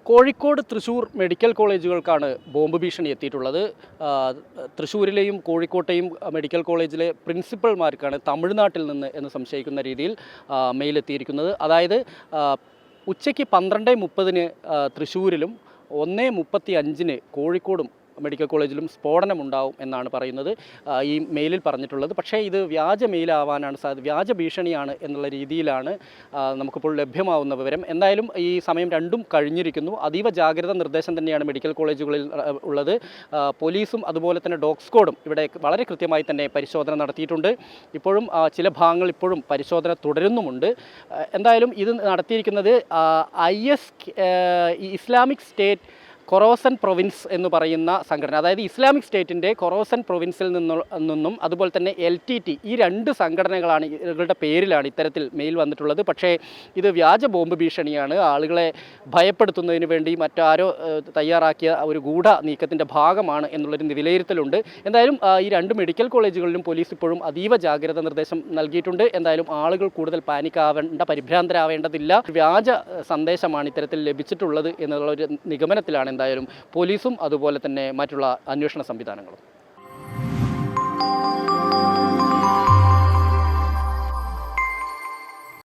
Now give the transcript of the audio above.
Kozhikode Thrissur medical കോളേജുകൾക്കാണ് bomb ഭീഷണി എത്തിയിട്ടുള്ളത്. തൃശ്ശൂരിലെയും കോഴിക്കോട്ടെയും medical കോളേജിലെ പ്രിൻസിപ്പൽമാർക്കാണ് തമിഴ്നാട്ടിൽ നിന്ന് എന്ന് സംശയിക്കുന്ന രീതിയിൽ മെയിൽ എത്തിയിരിക്കുന്നത്. അതായത് ഉച്ചയ്ക്ക് 12:30 തൃശ്ശൂരിലും 1:35 കോഴിക്കോടും മെഡിക്കൽ കോളേജിലും സ്ഫോടനമുണ്ടാവും എന്നാണ് പറയുന്നത്, ഈ മെയിലിൽ പറഞ്ഞിട്ടുള്ളത്. പക്ഷേ ഇത് വ്യാജ മെയിലാവാനാണ് വ്യാജ ഭീഷണിയാണ് എന്നുള്ള രീതിയിലാണ് നമുക്കിപ്പോൾ ലഭ്യമാവുന്ന വിവരം. എന്തായാലും ഈ സമയം രണ്ടും കഴിഞ്ഞിരിക്കുന്നു. അതീവ ജാഗ്രത നിർദ്ദേശം തന്നെയാണ് മെഡിക്കൽ കോളേജുകളിൽ ഉള്ളത്. പോലീസും അതുപോലെ തന്നെ ഡോഗ് സ്ക്വാഡും ഇവിടെ വളരെ കൃത്യമായി തന്നെ പരിശോധന നടത്തിയിട്ടുണ്ട്. ഇപ്പോഴും ചില ഭാഗങ്ങൾ ഇപ്പോഴും പരിശോധന തുടരുന്നുമുണ്ട്. എന്തായാലും ഇത് നടത്തിയിരിക്കുന്നത് ഇസ്ലാമിക് സ്റ്റേറ്റ് ഖൊറാസൻ പ്രൊവിൻസ് എന്ന് പറയുന്ന സംഘടന, അതായത് ഇസ്ലാമിക് സ്റ്റേറ്റിൻ്റെ ഖൊറാസൻ പ്രൊവിൻസിൽ നിന്നും അതുപോലെ തന്നെ LTT, ഈ രണ്ട് സംഘടനകളാണ്, ഇവരുടെ പേരിലാണ് ഇത്തരത്തിൽ മെയിൽ വന്നിട്ടുള്ളത്. പക്ഷേ ഇത് വ്യാജ ബോംബ് ഭീഷണിയാണ്, ആളുകളെ ഭയപ്പെടുത്തുന്നതിന് വേണ്ടി മറ്റാരോ തയ്യാറാക്കിയ ഒരു ഗൂഢ നീക്കത്തിൻ്റെ ഭാഗമാണ് എന്നുള്ളൊരു വിലയിരുത്തലുണ്ട്. എന്തായാലും ഈ രണ്ട് മെഡിക്കൽ കോളേജുകളിലും പോലീസ് ഇപ്പോഴും അതീവ ജാഗ്രത നിർദ്ദേശം നൽകിയിട്ടുണ്ട്. എന്തായാലും ആളുകൾ കൂടുതൽ പാനിക്കാവേണ്ട, പരിഭ്രാന്തരാവേണ്ടതില്ല. വ്യാജ സന്ദേശമാണ് ഇത്തരത്തിൽ ലഭിച്ചിട്ടുള്ളത് എന്നുള്ളൊരു നിഗമനത്തിലാണ് എന്തായാലും പോലീസും അതുപോലെ തന്നെ മറ്റുള്ള അന്വേഷണ സംവിധാനങ്ങളും.